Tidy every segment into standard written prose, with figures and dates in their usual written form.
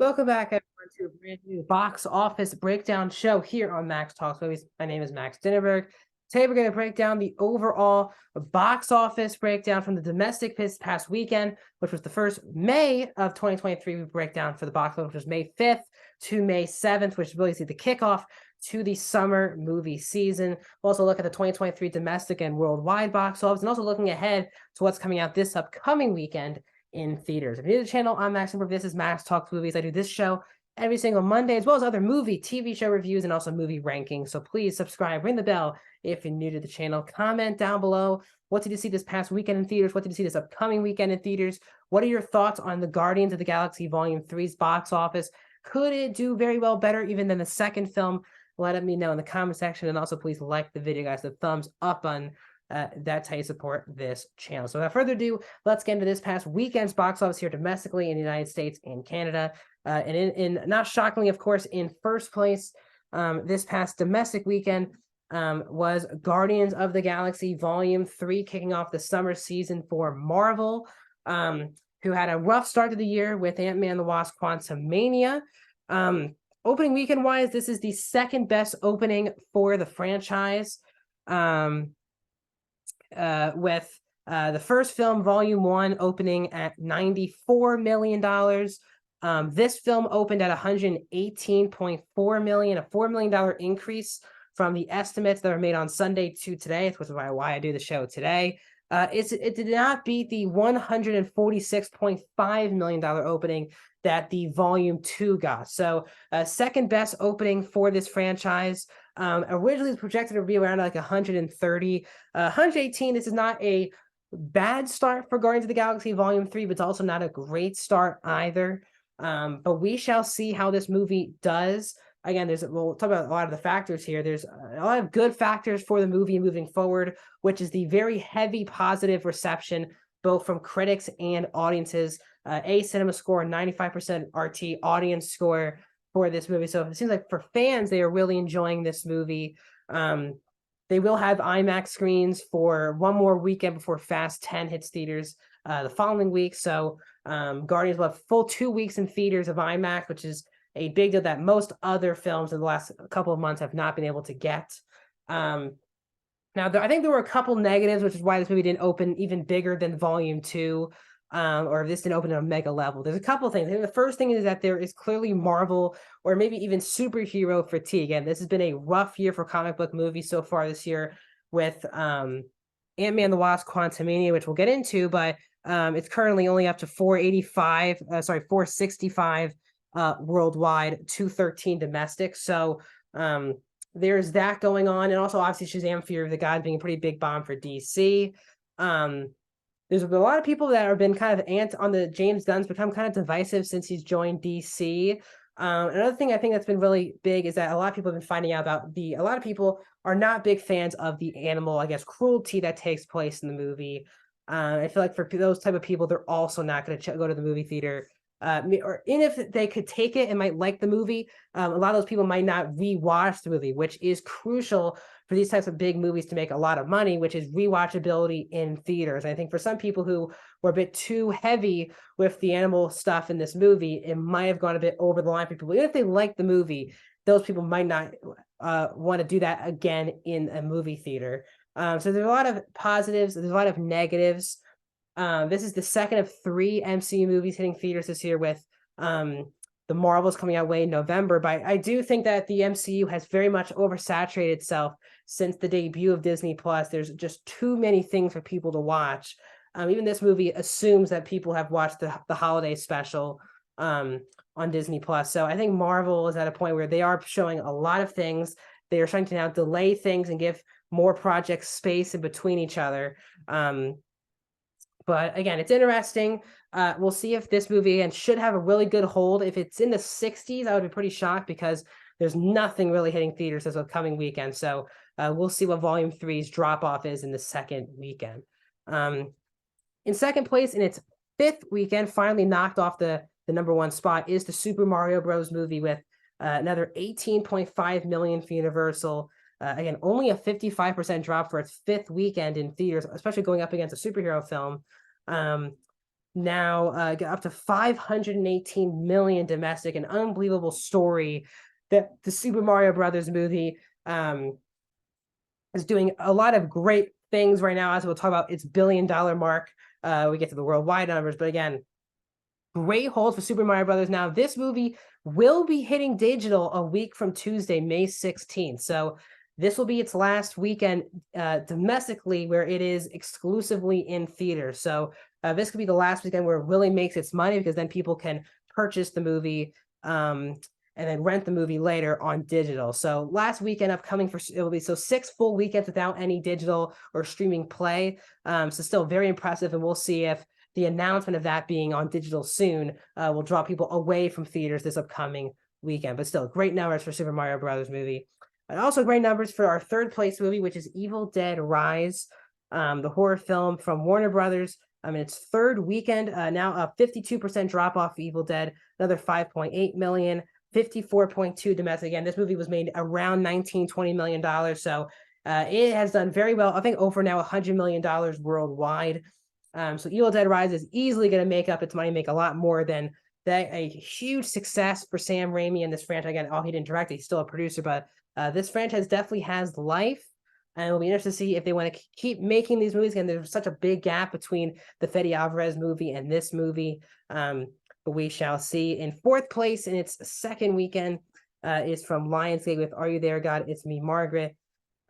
Welcome back, everyone, to a brand new box office breakdown show here on Max Talks Movies. My name is Max Dinnerberg. Today, we're going to break down the overall box office breakdown from the domestic this past weekend, which was the first May of 2023. We break down for the box office, which was May 5th to May 7th, which is really the kickoff to the summer movie season. We'll also look at the 2023 domestic and worldwide box office, and also looking ahead to what's coming out this upcoming weekend in theaters. If you're new to the channel, I'm Max Dinnerberg. This is Max Talks Movies. I do this show every single Monday, as well as other movie, TV show reviews, and also movie rankings. So please subscribe, ring the bell if you're new to the channel. Comment down below, what did you see this past weekend in theaters? What did you see this upcoming weekend in theaters? What are your thoughts on the Guardians of the Galaxy Volume 3's box office? Could it do very well better even than the second film? Let me know in the comment section. And also, please like the video, guys. The thumbs up on that's how you support this channel. So without further ado, let's get into this past weekend's box office here domestically in the United States and Canada. And in not shockingly, of course, in first place this past domestic weekend was Guardians of the Galaxy Volume 3, kicking off the summer season for Marvel, who had a rough start to the year with Ant-Man and the Wasp: Quantumania. Opening weekend-wise, this is the second best opening for the franchise. With the first film, Volume 1, opening at $94 million. This film opened at $118.4 million, a $4 million increase from the estimates that were made on Sunday to today, which is why I do the show today. It did not beat the $146.5 million opening that the Volume 2 got. So second best opening for this franchise. Originally projected to be around like 130, 118. This is not a bad start for Guardians of the Galaxy Volume 3, but it's also not a great start either. But we shall see how this movie does. Again, we'll talk about a lot of the factors here. There's a lot of good factors for the movie moving forward, which is the very heavy positive reception, both from critics and audiences. A cinema score, 95% RT audience score for this movie. So it seems like for fans, they are really enjoying this movie. They will have IMAX screens for one more weekend before Fast 10 hits theaters the following week. So Guardians will have full 2 weeks in theaters of IMAX, which is a big deal that most other films in the last couple of months have not been able to get. Now, I think there were a couple negatives, which is why this movie didn't open even bigger than Volume 2. Or if this didn't open at a mega level. There's a couple of things. I think the first thing is that there is clearly Marvel or maybe even superhero fatigue. And this has been a rough year for comic book movies so far this year with Ant-Man and the Wasp: Quantumania, which we'll get into, but it's currently only up to 465 worldwide, 213 domestic. So there's that going on. And also obviously Shazam: Fury of the Gods being a pretty big bomb for DC. There's a lot of people that have been kind of on the James Gunn's become kind of divisive since he's joined DC. Another thing I think that's been really big is that a lot of people have been finding out about a lot of people are not big fans of the animal, I guess, cruelty that takes place in the movie. I feel like for those type of people, they're also not going to go to the movie theater. Or if they could take it and might like the movie, a lot of those people might not rewatch the movie, which is crucial for these types of big movies to make a lot of money, which is rewatchability in theaters. And I think for some people who were a bit too heavy with the animal stuff in this movie, it might have gone a bit over the line for people. Even if they like the movie, those people might not want to do that again in a movie theater. So there's a lot of positives, there's a lot of negatives. This is the second of 3 MCU movies hitting theaters this year, with the Marvels coming out way in November. But I do think that the MCU has very much oversaturated itself since the debut of Disney Plus. There's just too many things for people to watch. Even this movie assumes that people have watched the holiday special on Disney Plus. So I think Marvel is at a point where they are showing a lot of things. They are trying to now delay things and give more projects space in between each other. But again, it's interesting. We'll see if this movie again should have a really good hold. If it's in the 60s, I would be pretty shocked because there's nothing really hitting theaters this upcoming weekend. So we'll see what Volume 3's drop-off is in the second weekend. In second place, in its 5th weekend, finally knocked off the number 1 spot, is the Super Mario Bros. Movie with another $18.5 million for Universal. Again, only a 55% drop for its 5th weekend in theaters, especially going up against a superhero film. now get up to 518 million domestic, an unbelievable story that the Super Mario Brothers movie is doing a lot of great things right now. As we'll talk about its $1 billion mark, we get to the worldwide numbers, but again, great hold for Super Mario Brothers. Now, this movie will be hitting digital a week from Tuesday, May 16th. So this will be its last weekend domestically where it is exclusively in theaters. So this could be the last weekend where it really makes its money, because then people can purchase the movie and then rent the movie later on digital. So last weekend upcoming it will be 6 full weekends without any digital or streaming play. So still very impressive, and we'll see if the announcement of that being on digital soon will draw people away from theaters this upcoming weekend. But still, great numbers for Super Mario Brothers movie. And also great numbers for our third place movie, which is Evil Dead Rise, the horror film from Warner Brothers. Its third weekend, now a 52% drop off Evil Dead, another 5.8 million, 54.2 domestic. Again, this movie was made around $19-20 million. So it has done very well. I think over now $100 million worldwide. So Evil Dead Rise is easily going to make up its money, make a lot more than that. A huge success for Sam Raimi and this franchise. Again, he didn't direct it, he's still a producer, but this franchise definitely has life. And it'll be interesting to see if they want to keep making these movies. Again, there's such a big gap between the Fede Alvarez movie and this movie. But we shall see. In fourth place in its second weekend is from Lionsgate with Are You There, God? It's Me, Margaret.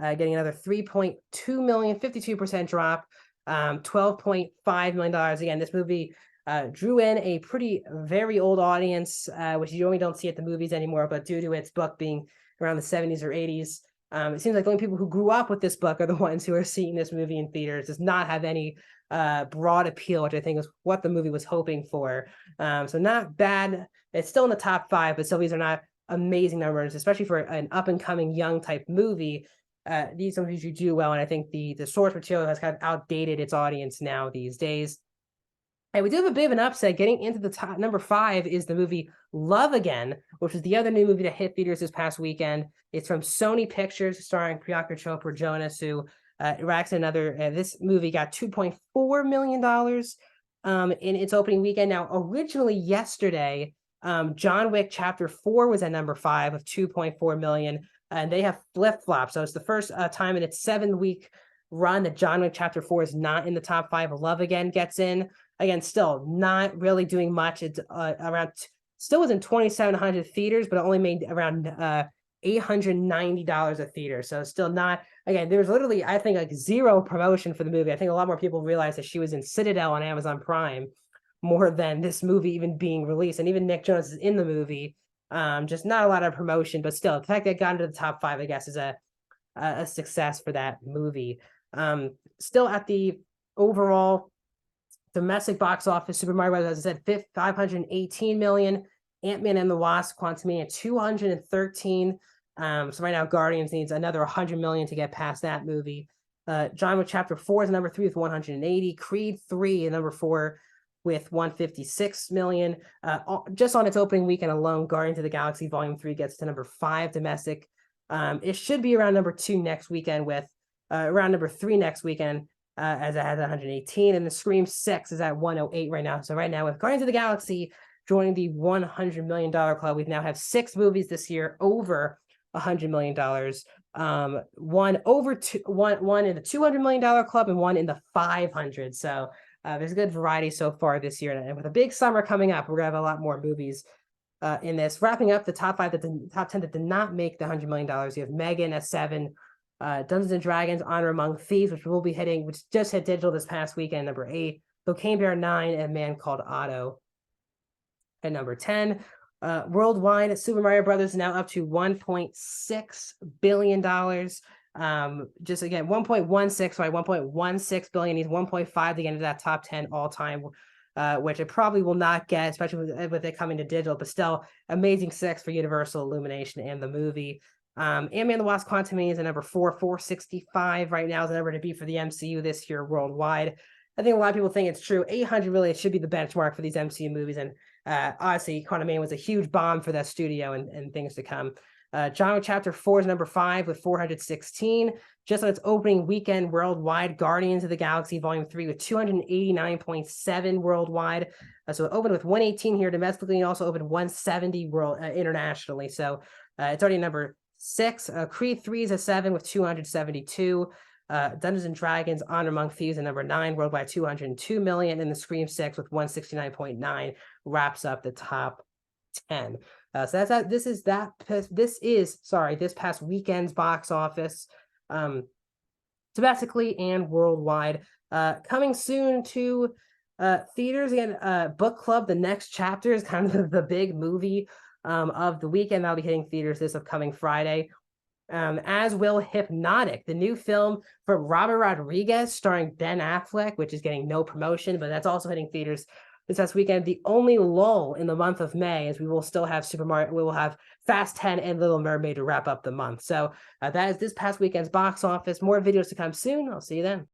Getting another 3.2 million, 52% drop. $12.5 million. Again, this movie drew in a very old audience, which you only don't see at the movies anymore, but due to its book being around the 70s or 80s, it seems like the only people who grew up with this book are the ones who are seeing this movie in theaters. It does not have any broad appeal, which I think is what the movie was hoping for. So not bad. It's still in the top 5, but still these are not amazing numbers, especially for an up-and-coming young type movie. These movies you do well, and I think the source material has kind of outdated its audience now these days. And we do have a bit of an upset. Getting into the top number 5 is the movie Love Again, which is the other new movie that hit theaters this past weekend. It's from Sony Pictures, starring Priyanka Chopra Jonas, who racks another. This movie got $2.4 million in its opening weekend. Now, originally yesterday, John Wick Chapter 4 was at number 5 of 2.4 million, and they have flip-flopped. So it's the first time in its 7-week run that John Wick Chapter 4 is not in the top 5. Love Again gets in. Again, still not really doing much. It's still was in 2,700 theaters, but it only made around $890 a theater. So still not, again, there's literally, I think, like zero promotion for the movie. I think a lot more people realize that she was in Citadel on Amazon Prime more than this movie even being released. And even Nick Jonas is in the movie. Just not a lot of promotion, but still the fact that it got into the top 5, I guess, is a success for that movie. Still at the overall domestic box office, Super Mario Bros., as I said, 518 million. Ant-Man and the Wasp: Quantumania, 213. So right now, Guardians needs another 100 million to get past that movie. John Wick Chapter 4 is number 3 with 180. Creed 3 is number 4 with 156 million. Just on its opening weekend alone, Guardians of the Galaxy Volume 3 gets to number 5 domestic. It should be around number 2 next weekend, with around number 3 next weekend, as it has 118. And the Scream 6 is at 108 right now. So right now, with Guardians of the Galaxy joining the $100 million club, we now have 6 movies this year over $100 million. One in the $200 million club and one in the 500. So there's a good variety so far this year. And with a big summer coming up, we're going to have a lot more movies in this. Wrapping up the top 5, top 10 that did not make the $100 million. You have Megan at 7, Dungeons and Dragons: Honor Among Thieves, which just hit digital this past weekend, number 8. Cocaine Bear 9, and Man Called Otto at number 10. Worldwide, Super Mario Brothers is now up to $1.6 billion. Just again, 1.16, right? 1.16 billion. He's 1.5 to get into that top 10 all time, which it probably will not get, especially with it coming to digital, but still amazing 6 for Universal, Illumination, and the movie. Ant-Man and the Wasp: Quantumania is at number 4, 465 right now is the number to beat for the MCU this year worldwide. I think a lot of people think it's true. 800 really, it should be the benchmark for these MCU movies. And honestly, Quantumania was a huge bomb for that studio and things to come. John Wick Chapter 4 is number 5 with 416. Just on its opening weekend worldwide, Guardians of the Galaxy Volume 3 with 289.7 worldwide. So it opened with 118 here domestically and also opened 170 internationally. So it's already number 6. Creed 3 is a 7 with 272. Dungeons and Dragons Honor Among Thieves at number 9 worldwide, 202 million, and the Scream 6 with 169.9 wraps up the top 10. So that's that. This is this past weekend's box office, domestically and worldwide. Coming soon to theaters again. Book Club: The Next Chapter is kind of the big movie of the weekend. That'll be hitting theaters this upcoming Friday. As will Hypnotic, the new film for Robert Rodriguez starring Ben Affleck, which is getting no promotion, but that's also hitting theaters this past weekend. The only lull in the month of May is we will still have we will have Fast 10 and Little Mermaid to wrap up the month. So that is this past weekend's box office. More videos to come soon. I'll see you then.